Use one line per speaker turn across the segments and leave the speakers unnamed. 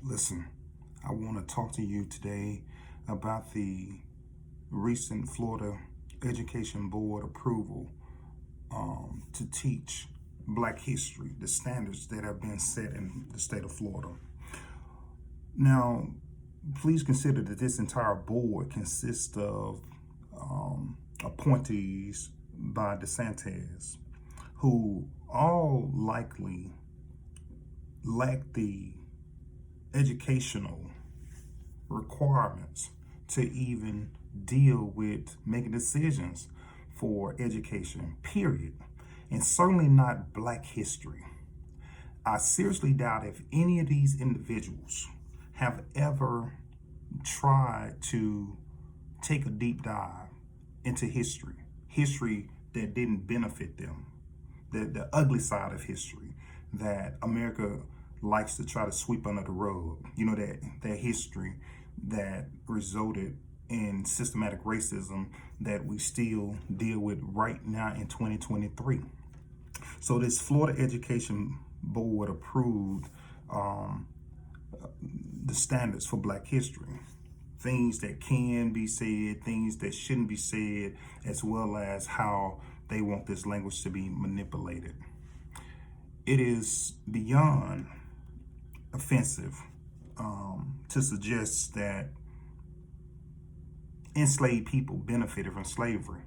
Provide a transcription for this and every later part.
Listen, I want to talk to you today about the recent Florida Education Board approval to teach Black history, the standards that have been set in the state of Florida. Now, please consider that this entire board consists of appointees by DeSantis, who all likely lack the educational requirements to even deal with making decisions for education, period. And certainly not Black history. I seriously doubt if any of these individuals have ever tried to take a deep dive into history that didn't benefit them, the ugly side of history that America likes to try to sweep under the rug. You know, that history that resulted in systematic racism that we still deal with right now in 2023. So this Florida Education Board approved the standards for Black history. Things that can be said, things that shouldn't be said, as well as how they want this language to be manipulated. It is beyond offensive to suggest that enslaved people benefited from slavery.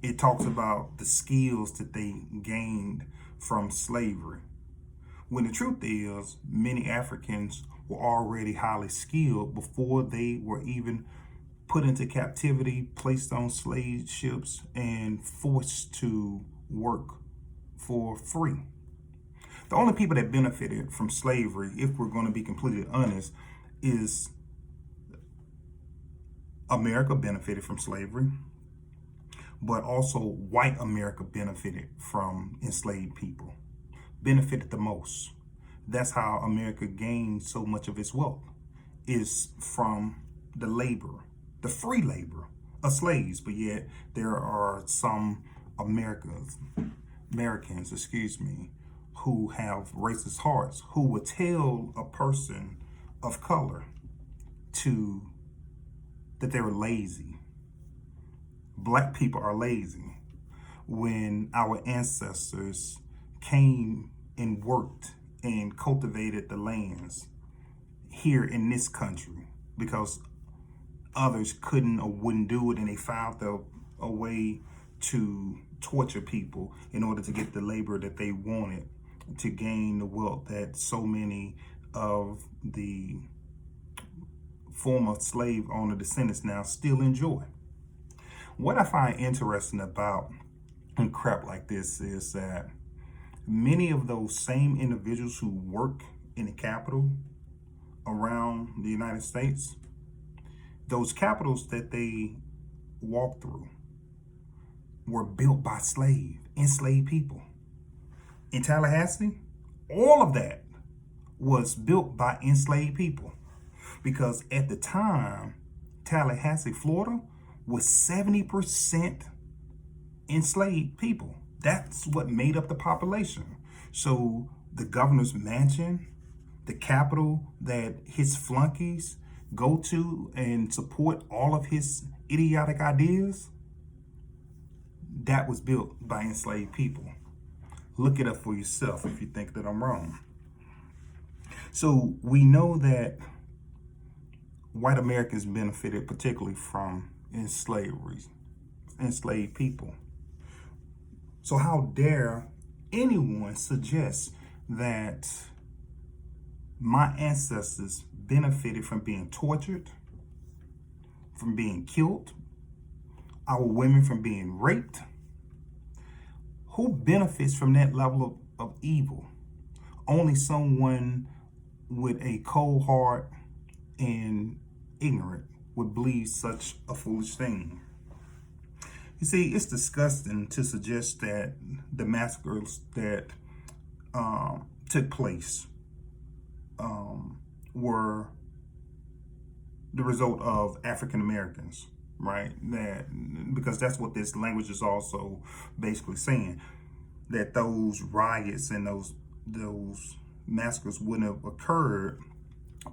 It talks about the skills that they gained from slavery, when the truth is many Africans were already highly skilled before they were even put into captivity, placed on slave ships, and forced to work for free. The only people that benefited from slavery, if we're going to be completely honest, is America benefited from slavery, but also white America benefited from enslaved people, benefited the most. That's how America gained so much of its wealth, is from the labor, the free labor of slaves. But yet there are some Americans, who have racist hearts, who would tell a person of color that they were lazy. Black people are lazy, when our ancestors came and worked and cultivated the lands here in this country because others couldn't or wouldn't do it, and they found a way to torture people in order to get the labor that they wanted to gain the wealth that so many of the former slave owner descendants now still enjoy. What I find interesting about crap like this is that many of those same individuals who work in the Capitol around the United States, those capitals that they walk through were built by enslaved people. In Tallahassee, all of that was built by enslaved people, because at the time, Tallahassee, Florida, was 70% enslaved people. That's what made up the population. So the governor's mansion, the Capitol that his flunkies go to and support all of his idiotic ideas, that was built by enslaved people. Look it up for yourself if you think that I'm wrong. So we know that white Americans benefited particularly from enslaved people. So how dare anyone suggest that my ancestors benefited from being tortured, from being killed, our women from being raped? Who benefits from that level of evil? Only someone with a cold heart and ignorant would believe such a foolish thing. You see, it's disgusting to suggest that the massacres that took place were the result of African Americans, right? Because that's what this language is also basically saying, that those riots and those those massacres wouldn't have occurred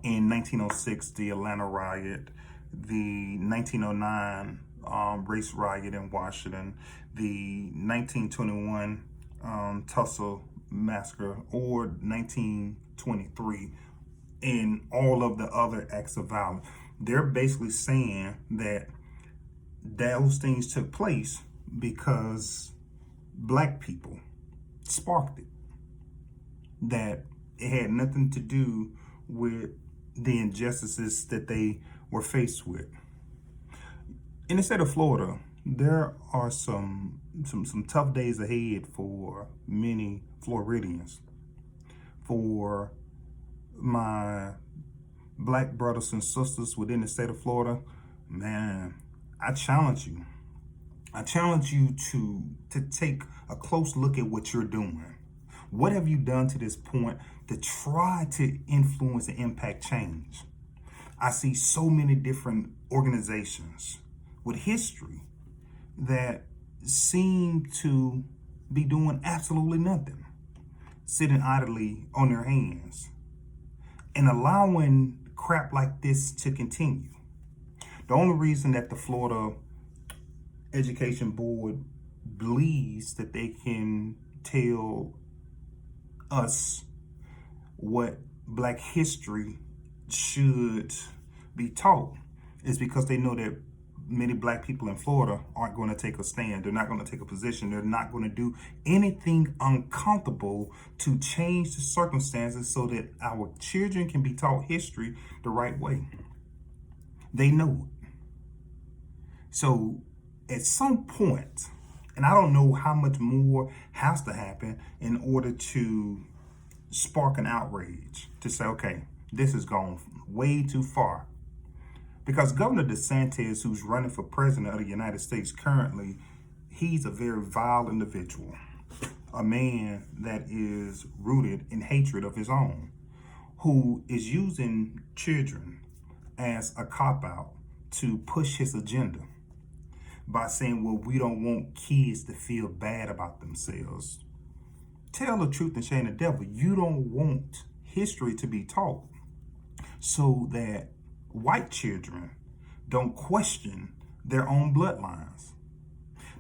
in 1906, the Atlanta riot, the 1909 race riot in Washington, the 1921 Tulsa massacre, or 1923, and all of the other acts of violence. They're basically saying that those things took place because black people sparked it, that it had nothing to do with the injustices that they were faced with. In the state of Florida, there are some tough days ahead for many Floridians. For my black brothers and sisters within the state of Florida, man, I challenge you. I challenge you to take a close look at what you're doing. What have you done to this point to try to influence and impact change? I see so many different organizations with history that seem to be doing absolutely nothing, sitting idly on their hands and allowing crap like this to continue. The only reason that the Florida Education Board believes that they can tell us what Black history should be taught is because they know that many Black people in Florida aren't going to take a stand. They're not going to take a position. They're not going to do anything uncomfortable to change the circumstances so that our children can be taught history the right way. They know it. So at some point, and I don't know how much more has to happen in order to spark an outrage to say, okay, this has gone way too far. Because Governor DeSantis, who's running for president of the United States currently, he's a very vile individual, a man that is rooted in hatred of his own, who is using children as a cop-out to push his agenda by saying, well, we don't want kids to feel bad about themselves. Tell the truth and shame the devil. You don't want history to be taught so that white children don't question their own bloodlines.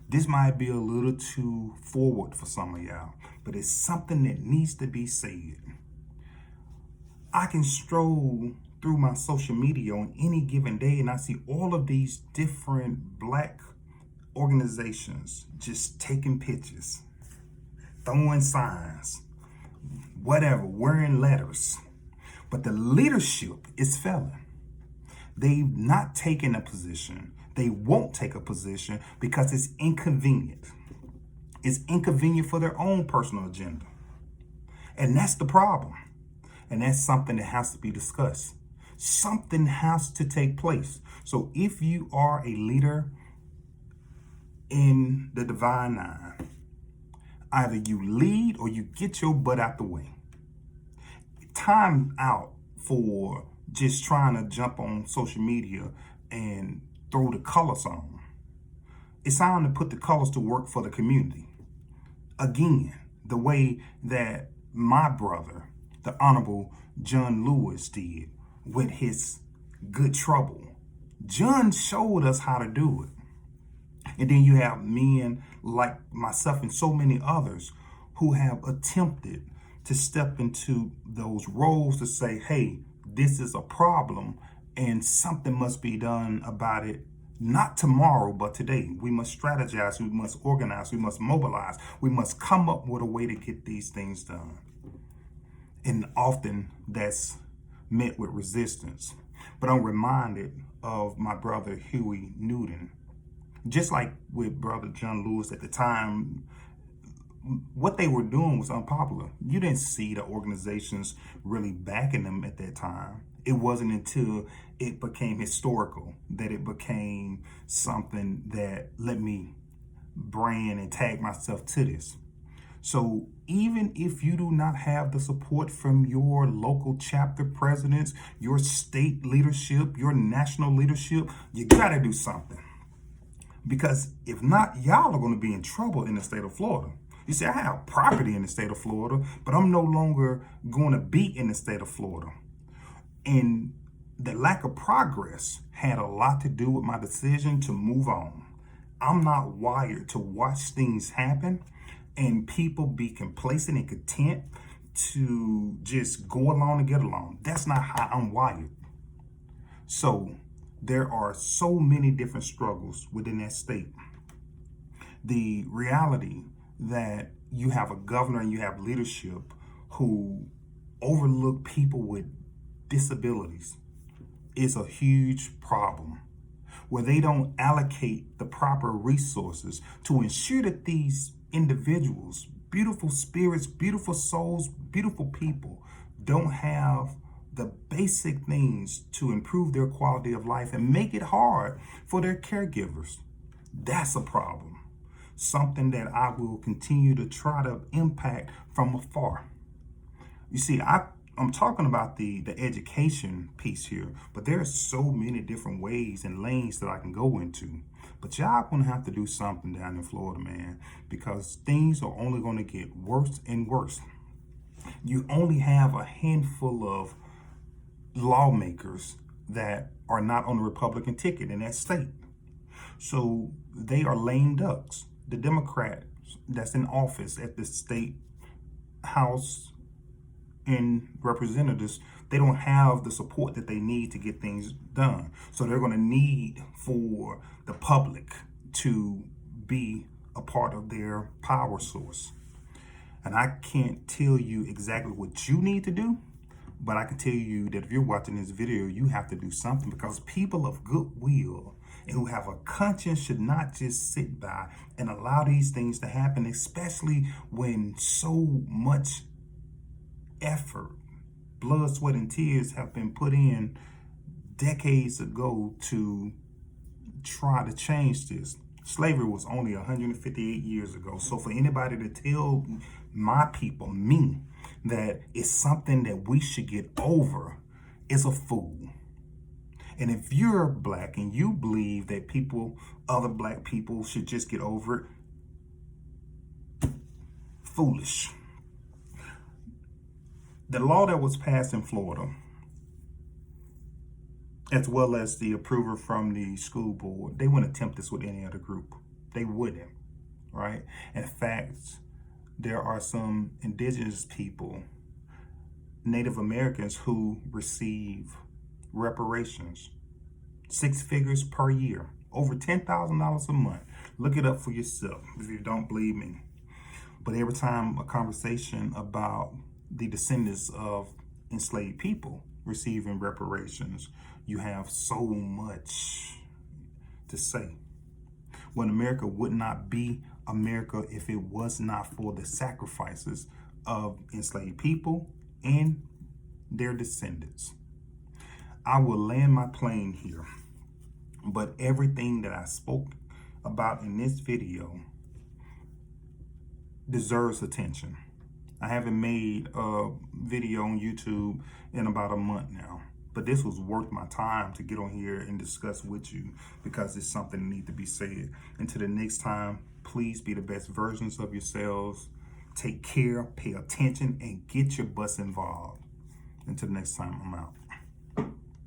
This might be a little too forward for some of y'all, but it's something that needs to be said. I can stroll through my social media on any given day and I see all of these different Black organizations just taking pictures, throwing signs, whatever, wearing letters. But the leadership is failing. They've not taken a position. They won't take a position because it's inconvenient. It's inconvenient for their own personal agenda. And that's the problem. And that's something that has to be discussed. Something has to take place. So if you are a leader in the Divine Nine, either you lead or you get your butt out the way. Time out for just trying to jump on social media and throw the colors on. It's time to put the colors to work for the community. Again, the way that my brother, the Honorable John Lewis, did with his Good Trouble. John showed us how to do it. And then you have men like myself and so many others who have attempted to step into those roles to say, hey, this is a problem and something must be done about it. Not tomorrow, but today. We must strategize, we must organize, we must mobilize, we must come up with a way to get these things done. And often that's met with resistance. But I'm reminded of my brother Huey Newton. Just like with Brother John Lewis at the time, what they were doing was unpopular. You didn't see the organizations really backing them at that time. It wasn't until it became historical that it became something that let me brand and tag myself to this. So even if you do not have the support from your local chapter presidents, your state leadership, your national leadership, you gotta do something. Because if not, y'all are going to be in trouble in the state of Florida. You see, I have property in the state of Florida, but I'm no longer going to be in the state of Florida. And the lack of progress had a lot to do with my decision to move on. I'm not wired to watch things happen and people be complacent and content to just go along and get along. That's not how I'm wired. So there are so many different struggles within that state. The reality that you have a governor and you have leadership who overlook people with disabilities is a huge problem, where they don't allocate the proper resources to ensure that these individuals, beautiful spirits, beautiful souls, beautiful people, don't have the basic things to improve their quality of life and make it hard for their caregivers. That's a problem. Something that I will continue to try to impact from afar. You see, I'm talking about the education piece here, but there are so many different ways and lanes that I can go into. But y'all gonna have to do something down in Florida, man, because things are only gonna get worse and worse. You only have a handful of lawmakers that are not on the Republican ticket in that state. So they are lame ducks. The Democrats that's in office at the state house and representatives, they don't have the support that they need to get things done. So they're going to need for the public to be a part of their power source. And I can't tell you exactly what you need to do, but I can tell you that if you're watching this video, you have to do something, because people of goodwill and who have a conscience should not just sit by and allow these things to happen, especially when so much effort, blood, sweat, and tears have been put in decades ago to try to change this. Slavery was only 158 years ago. So for anybody to tell my people, me, that it's something that we should get over is a fool. And if you're black and you believe that other black people should just get over it, foolish. The law that was passed in Florida, as well as the approval from the school board, they wouldn't attempt this with any other group. They wouldn't, right? In fact, there are some indigenous people, Native Americans, who receive reparations, 6 figures per year, over $10,000 a month. Look it up for yourself if you don't believe me. But every time a conversation about the descendants of enslaved people receiving reparations, you have so much to say. When America would not be America if it was not for the sacrifices of enslaved people and their descendants. I will land my plane here, but everything that I spoke about in this video deserves attention. I haven't made a video on YouTube in about a month now, but this was worth my time to get on here and discuss with you, because it's something that needs to be said. Until the next time, please be the best versions of yourselves. Take care, pay attention, and get your butts involved. Until the next time, I'm out.